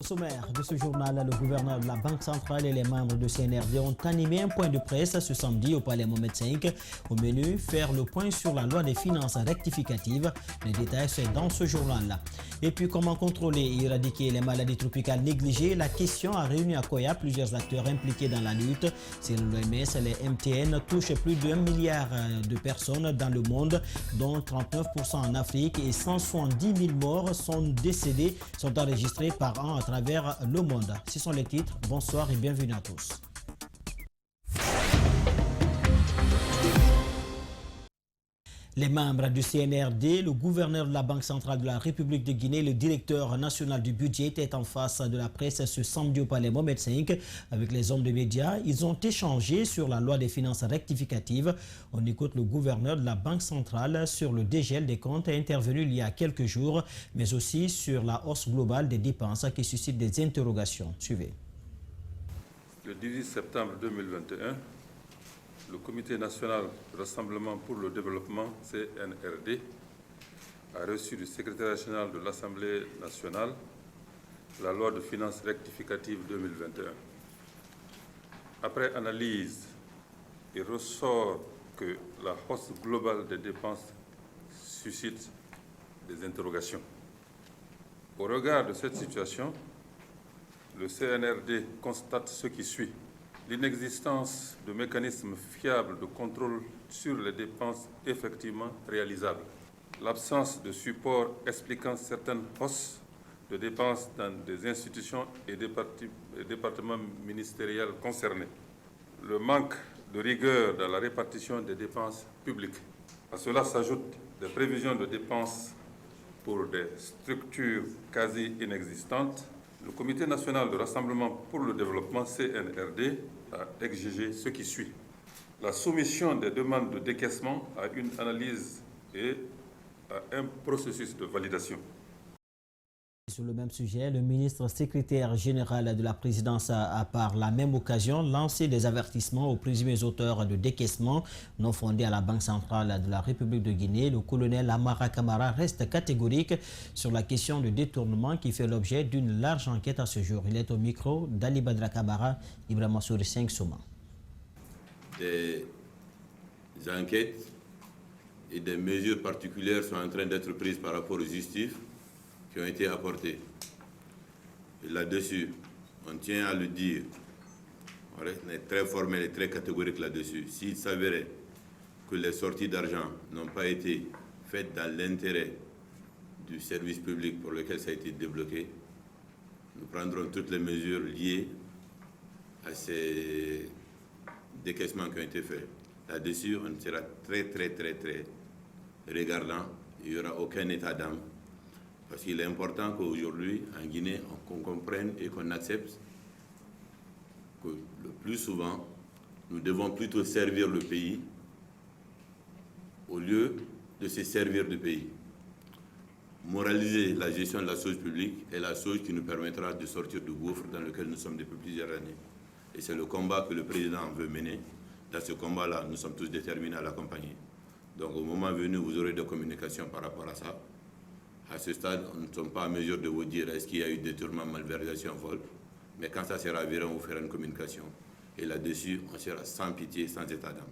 Au sommaire de ce journal, le gouverneur de la Banque centrale et les membres de CNRD ont animé un point de presse ce samedi au Palais Mohamed V. Au menu, faire le point sur la loi des finances rectificatives. Les détails, c'est dans ce journal-là. Et puis, comment contrôler et éradiquer les maladies tropicales négligées? La question a réuni à Koya plusieurs acteurs impliqués dans la lutte. Selon l'OMS, les MTN touchent plus d'1 milliard de personnes dans le monde, dont 39% en Afrique, et 170 000 morts sont enregistrés par an à travers le monde. Ce sont les titres. Bonsoir et bienvenue à tous. Les membres du CNRD, le gouverneur de la Banque centrale de la République de Guinée, le directeur national du budget étaient en face de la presse ce samedi au Palais Mohamed V avec les hommes de médias. Ils ont échangé sur la loi des finances rectificatives. On écoute le gouverneur de la Banque centrale sur le dégel des comptes intervenu il y a quelques jours, mais aussi sur la hausse globale des dépenses qui suscite des interrogations. Suivez. Le 18 septembre 2021, le Comité national de rassemblement pour le développement, CNRD, a reçu du secrétaire général de l'Assemblée nationale la loi de finances rectificative 2021. Après analyse, il ressort que la hausse globale des dépenses suscite des interrogations. Au regard de cette situation, le CNRD constate ce qui suit. L'inexistence de mécanismes fiables de contrôle sur les dépenses effectivement réalisables. L'absence de support expliquant certaines hausses de dépenses dans des institutions et départements ministériels concernés. Le manque de rigueur dans la répartition des dépenses publiques. À cela s'ajoutent des prévisions de dépenses pour des structures quasi inexistantes. Le Comité national de rassemblement pour le développement, CNRD, a exigé ce qui suit. La soumission des demandes de décaissement à une analyse et à un processus de validation. Sur le même sujet, le ministre secrétaire général de la présidence a par la même occasion lancé des avertissements aux présumés auteurs de décaissements non fondés à la Banque centrale de la République de Guinée. Le colonel Amara Kamara reste catégorique sur la question de détournement qui fait l'objet d'une large enquête à ce jour. Il est au micro d'Ali Badra Kamara, Ibrahima Souri 5 Souma. Des enquêtes et des mesures particulières sont en train d'être prises par rapport aux justifs qui ont été apportés. Et là-dessus, on tient à le dire, on est très formel et très catégorique là-dessus. S'il s'avérait que les sorties d'argent n'ont pas été faites dans l'intérêt du service public pour lequel ça a été débloqué, nous prendrons toutes les mesures liées à ces décaissements qui ont été faits. Là-dessus, on sera très regardant. Il n'y aura aucun état d'âme. Parce qu'il est important qu'aujourd'hui, en Guinée, qu'on comprenne et qu'on accepte que le plus souvent, nous devons plutôt servir le pays au lieu de se servir du pays. Moraliser la gestion de la chose publique est la chose qui nous permettra de sortir du gouffre dans lequel nous sommes depuis plusieurs années. Et c'est le combat que le président veut mener. Dans ce combat-là, nous sommes tous déterminés à l'accompagner. Donc au moment venu, vous aurez des communications par rapport à ça. À ce stade, nous ne sommes pas en mesure de vous dire est-ce qu'il y a eu détournement, malversation, vol. Mais quand ça sera avéré, on vous fera une communication. Et là-dessus, on sera sans pitié, sans état d'âme.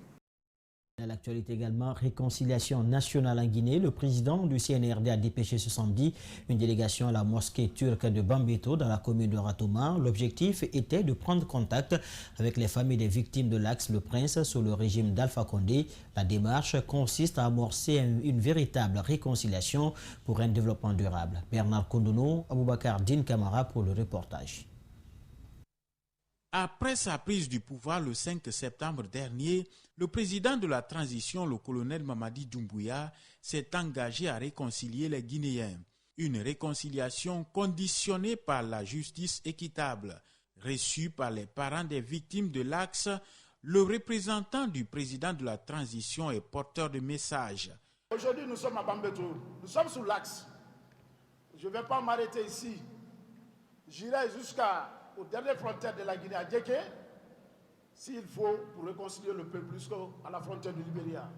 À l'actualité également, réconciliation nationale en Guinée. Le président du CNRD a dépêché ce samedi une délégation à la mosquée turque de Bambeto dans la commune de Ratouma. L'objectif était de prendre contact avec les familles des victimes de l'Axe le Prince sous le régime d'Alpha Condé. La démarche consiste à amorcer une véritable réconciliation pour un développement durable. Bernard Kondono, Aboubakar Din Kamara pour le reportage. Après sa prise du pouvoir le 5 septembre dernier, le président de la transition, le colonel Mamadi Doumbouya, s'est engagé à réconcilier les Guinéens. Une réconciliation conditionnée par la justice équitable. Reçu par les parents des victimes de l'Axe, le représentant du président de la transition est porteur de messages. Aujourd'hui, nous sommes à Bambeto. Nous sommes sous l'Axe. Je ne vais pas m'arrêter ici. J'irai jusqu'aux dernières frontières de la Guinée, à Djeké, s'il faut, pour réconcilier le peuple jusqu'à la frontière du Libéria.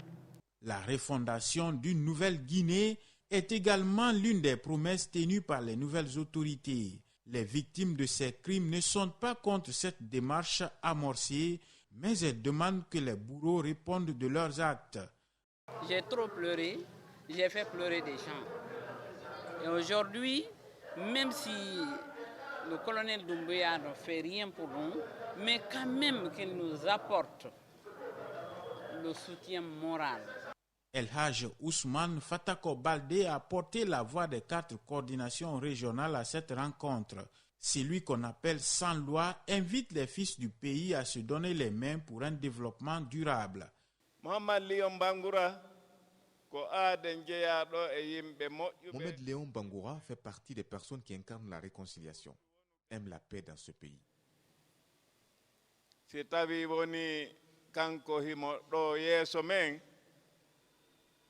La refondation d'une nouvelle Guinée est également l'une des promesses tenues par les nouvelles autorités. Les victimes de ces crimes ne sont pas contre cette démarche amorcée, mais elles demandent que les bourreaux répondent de leurs actes. J'ai trop pleuré, j'ai fait pleurer des gens. Et aujourd'hui, même si le colonel Doumbouya ne fait rien pour nous, mais quand même qu'il nous apporte le soutien moral. El Haj Ousmane Fatako Baldé a porté la voix des 4 coordinations régionales à cette rencontre. Celui qu'on appelle Sans Loi invite les fils du pays à se donner les mains pour un développement durable. Mohamed Léon Bangoura fait partie des personnes qui incarnent la réconciliation, aiment la paix dans ce pays.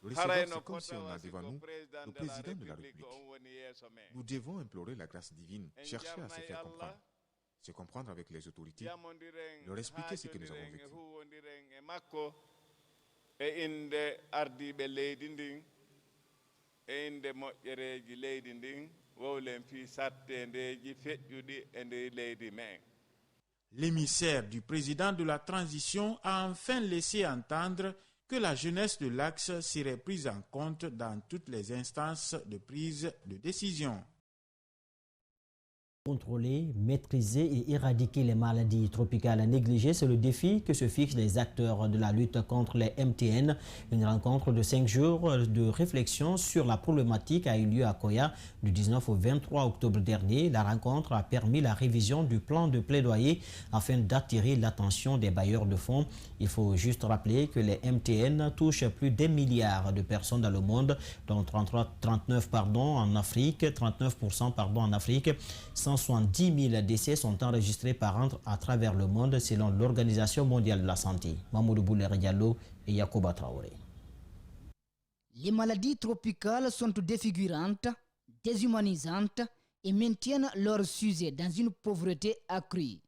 Le recevoir, c'est comme si on a devant nous le président de la République. Nous devons implorer la grâce divine, chercher à se faire comprendre, se comprendre avec les autorités, leur expliquer ce que nous avons vécu. L'émissaire du président de la transition a enfin laissé entendre que la jeunesse de l'Axe serait prise en compte dans toutes les instances de prise de décision. Contrôler, maîtriser et éradiquer les maladies tropicales négligées, c'est le défi que se fixent les acteurs de la lutte contre les MTN. Une rencontre de 5 jours de réflexion sur la problématique a eu lieu à Koya du 19 au 23 octobre dernier. La rencontre a permis la révision du plan de plaidoyer afin d'attirer l'attention des bailleurs de fonds. Il faut juste rappeler que les MTN touchent plus d'1 milliard de personnes dans le monde, dont 39% en Afrique, 39% en Afrique. 170 000 décès sont enregistrés par an à travers le monde selon l'Organisation mondiale de la santé. Mamoudou Bouler Diallo et Yacouba Traoré. Les maladies tropicales sont défigurantes, déshumanisantes et maintiennent leur sujet dans une pauvreté accrue.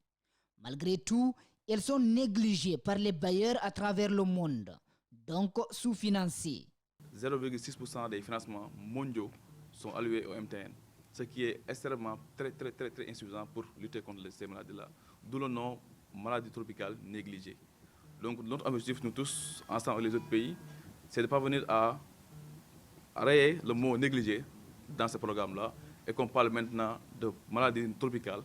Malgré tout, elles sont négligées par les bailleurs à travers le monde, donc sous-financées. 0,6% des financements mondiaux sont alloués au MTN, ce qui est extrêmement très insuffisant pour lutter contre ces maladies-là. D'où le nom maladie tropicale négligée. Donc notre objectif, nous tous, ensemble avec les autres pays, c'est de parvenir à rayer le mot négligé dans ce programme-là et qu'on parle maintenant de maladies tropicales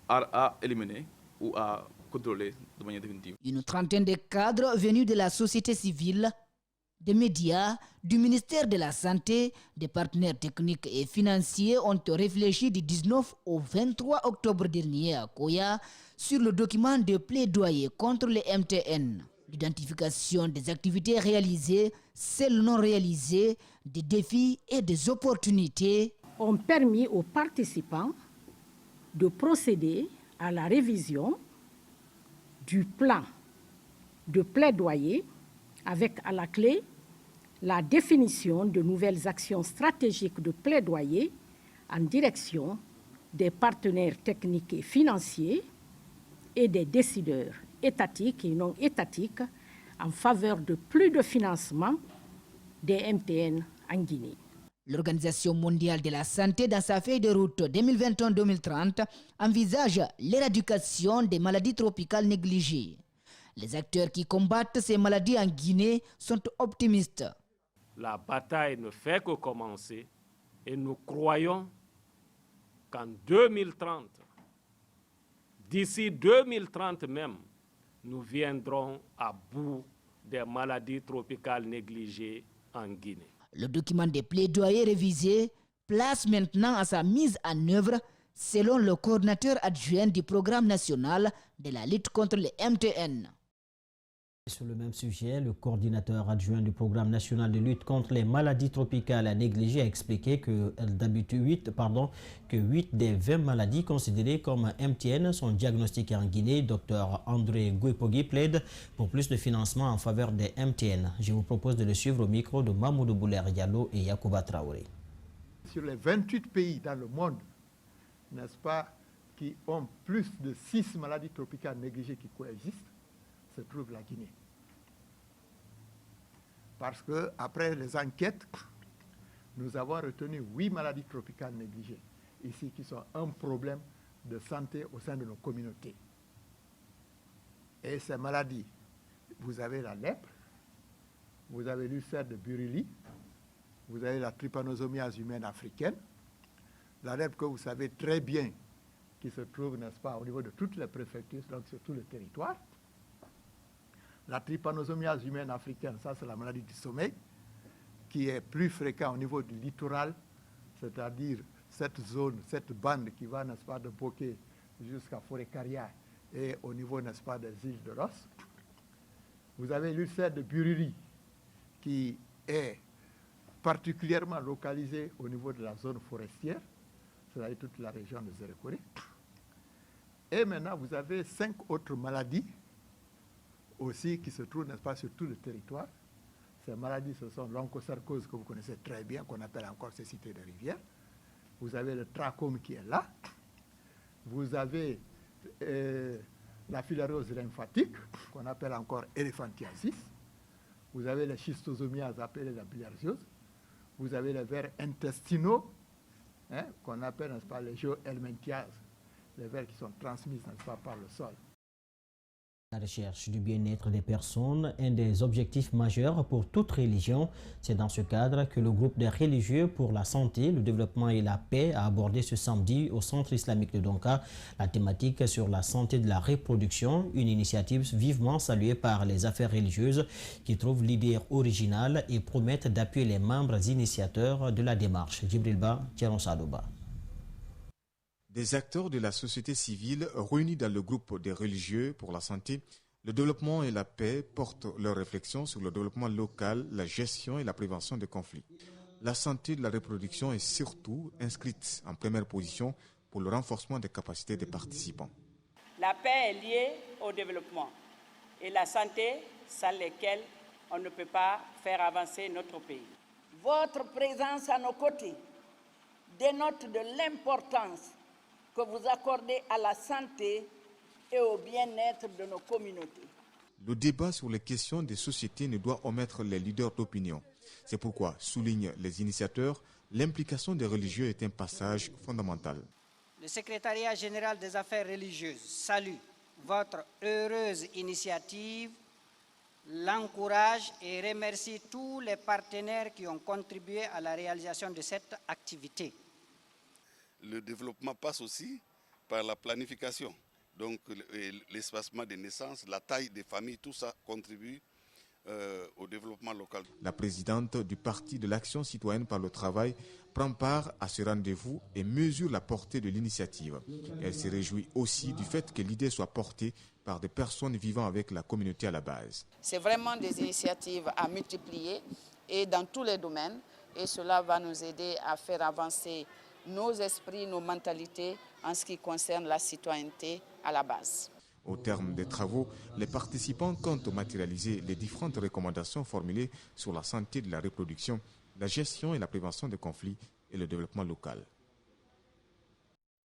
à éliminer ou à contrôler de manière définitive. Une trentaine de cadres venus de la société civile, des médias, du ministère de la Santé, des partenaires techniques et financiers ont réfléchi du 19 au 23 octobre dernier à Koya sur le document de plaidoyer contre les MTN. L'identification des activités réalisées, celles non réalisées, des défis et des opportunités ont permis aux participants de procéder à la révision du plan de plaidoyer avec à la clé la définition de nouvelles actions stratégiques de plaidoyer en direction des partenaires techniques et financiers et des décideurs étatiques et non étatiques en faveur de plus de financement des MTN en Guinée. L'Organisation mondiale de la santé, dans sa feuille de route 2021-2030, envisage l'éradication des maladies tropicales négligées. Les acteurs qui combattent ces maladies en Guinée sont optimistes. La bataille ne fait que commencer et nous croyons qu'en 2030, d'ici 2030 même, nous viendrons à bout des maladies tropicales négligées en Guinée. Le document des plaidoyers révisé place maintenant à sa mise en œuvre selon le coordinateur adjoint du programme national de la lutte contre les MTN. Sur le même sujet, le coordinateur adjoint du programme national de lutte contre les maladies tropicales négligées a expliqué que d'habitude 8 des 20 maladies considérées comme MTN sont diagnostiquées en Guinée. Dr André Guipogui plaide pour plus de financement en faveur des MTN. Je vous propose de le suivre au micro de Mamoudou Bouler Diallo et Yacouba Traoré. Sur les 28 pays dans le monde, n'est-ce pas, qui ont plus de 6 maladies tropicales négligées qui coexistent, se trouve la Guinée. Parce qu'après les enquêtes, nous avons retenu 8 maladies tropicales négligées. ici qui sont un problème de santé au sein de nos communautés. Et ces maladies, vous avez la lèpre, vous avez l'ulcère de Buruli, vous avez la trypanosomiase humaine africaine, la lèpre que vous savez très bien, qui se trouve, n'est-ce pas, au niveau de toutes les préfectures, donc sur tout le territoire. La trypanosomiase humaine africaine, ça c'est la maladie du sommeil, qui est plus fréquente au niveau du littoral, c'est-à-dire cette zone, cette bande qui va, n'est-ce pas, de Bokeh jusqu'à Forêt-Carrière et au niveau, n'est-ce pas, des îles de Ross. Vous avez l'ulcère de Bururi qui est particulièrement localisé au niveau de la zone forestière, c'est-à-dire toute la région de Zérekore. Et maintenant, vous avez 5 autres maladies aussi qui se trouvent, n'est-ce pas, sur tout le territoire. Ces maladies, ce sont l'onchocercose que vous connaissez très bien, qu'on appelle encore cécité de rivière. Vous avez le trachome qui est là. Vous avez la filariose lymphatique, qu'on appelle encore éléphantiasis. Vous avez les schistosomiases appelées la bilharziose. Vous avez les vers intestinaux, qu'on appelle, n'est-ce pas, les géohelminthiases, les vers qui sont transmises, n'est-ce pas, par le sol. La recherche du bien-être des personnes est un des objectifs majeurs pour toute religion. C'est dans ce cadre que le groupe des religieux pour la santé, le développement et la paix a abordé ce samedi au Centre islamique de Donka la thématique sur la santé de la reproduction, une initiative vivement saluée par les affaires religieuses qui trouvent l'idée originale et promettent d'appuyer les membres initiateurs de la démarche. Djibril Thieron Sadoba. Des acteurs de la société civile réunis dans le groupe des religieux pour la santé, le développement et la paix portent leurs réflexions sur le développement local, la gestion et la prévention des conflits. La santé de la reproduction est surtout inscrite en première position pour le renforcement des capacités des participants. La paix est liée au développement et la santé, sans lesquelles on ne peut pas faire avancer notre pays. Votre présence à nos côtés dénote de l'importance que vous accordez à la santé et au bien-être de nos communautés. Le débat sur les questions des sociétés ne doit omettre les leaders d'opinion. C'est pourquoi, soulignent les initiateurs, l'implication des religieux est un passage fondamental. Le secrétariat général des affaires religieuses salue votre heureuse initiative, l'encourage et remercie tous les partenaires qui ont contribué à la réalisation de cette activité. Le développement passe aussi par la planification. Donc l'espacement des naissances, la taille des familles, tout ça contribue au développement local. La présidente du Parti de l'Action citoyenne par le travail prend part à ce rendez-vous et mesure la portée de l'initiative. Elle se réjouit aussi du fait que l'idée soit portée par des personnes vivant avec la communauté à la base. C'est vraiment des initiatives à multiplier et dans tous les domaines, et cela va nous aider à faire avancer nos esprits, nos mentalités en ce qui concerne la citoyenneté à la base. Au terme des travaux, les participants comptent matérialiser les différentes recommandations formulées sur la santé de la reproduction, la gestion et la prévention des conflits et le développement local.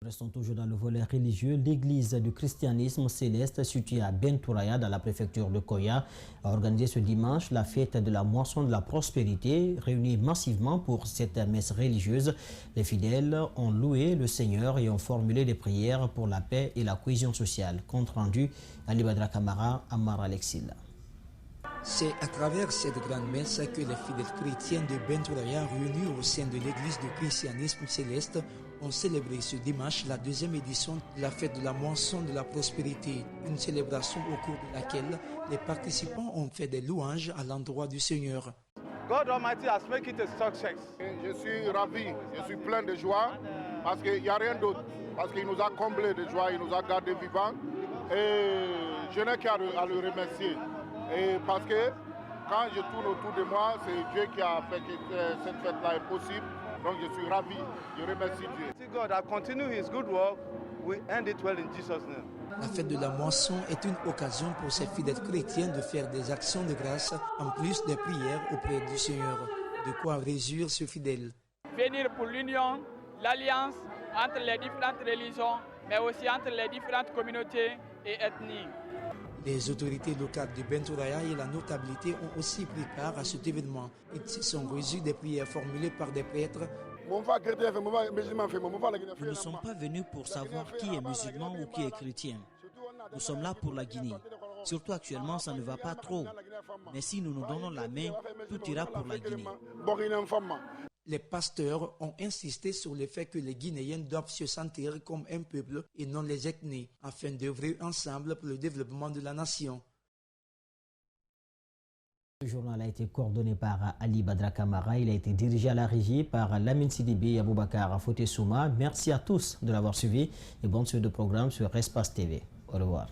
Restons toujours dans le volet religieux. L'église du christianisme céleste située à Bentouraya dans la préfecture de Koya a organisé ce dimanche la fête de la moisson de la prospérité. Réunis massivement pour cette messe religieuse, les fidèles ont loué le Seigneur et ont formulé des prières pour la paix et la cohésion sociale. Compte rendu Ali Badra Kamara, Amar Alexila. C'est à travers cette grande messe que les fidèles chrétiens de Bentouraya réunis au sein de l'église du christianisme céleste ont célébré ce dimanche la deuxième édition de la fête de la moisson de la prospérité, une célébration au cours de laquelle les participants ont fait des louanges à l'endroit du Seigneur. God Almighty has made it a success. Je suis ravi, je suis plein de joie parce qu'il n'y a rien d'autre, parce qu'il nous a comblés de joie, il nous a gardés vivants et je n'ai qu'à le remercier. Et parce que quand je tourne autour de moi, c'est Dieu qui a fait que cette fête-là est possible. Donc je suis ravi, je remercie Dieu. God has continued his good work, we end it well in Jesus' name. La fête de la moisson est une occasion pour ces fidèles chrétiens de faire des actions de grâce en plus des prières auprès du Seigneur. De quoi réjouir ce fidèle. Venir pour l'union, l'alliance entre les différentes religions, mais aussi entre les différentes communautés et ethnies. Les autorités locales de Bentouraya et la notabilité ont aussi pris part à cet événement. Ils se sont réjouis des prières formulées par des prêtres Nous ne sommes pas venus pour savoir qui est musulman ou qui est chrétien. Nous sommes là pour la Guinée. Surtout actuellement, ça ne va pas trop. Mais si nous nous donnons la main, tout ira pour la Guinée. Les pasteurs ont insisté sur le fait que les Guinéens doivent se sentir comme un peuple et non les ethnies, afin d'œuvrer ensemble pour le développement de la nation. Ce journal a été coordonné par Ali Badra Kamara. Il a été dirigé à la régie par Lamine Sidibi et Aboubakar Foté Souma. Merci à tous de l'avoir suivi et bonne suite de programme sur Espace TV. Au revoir.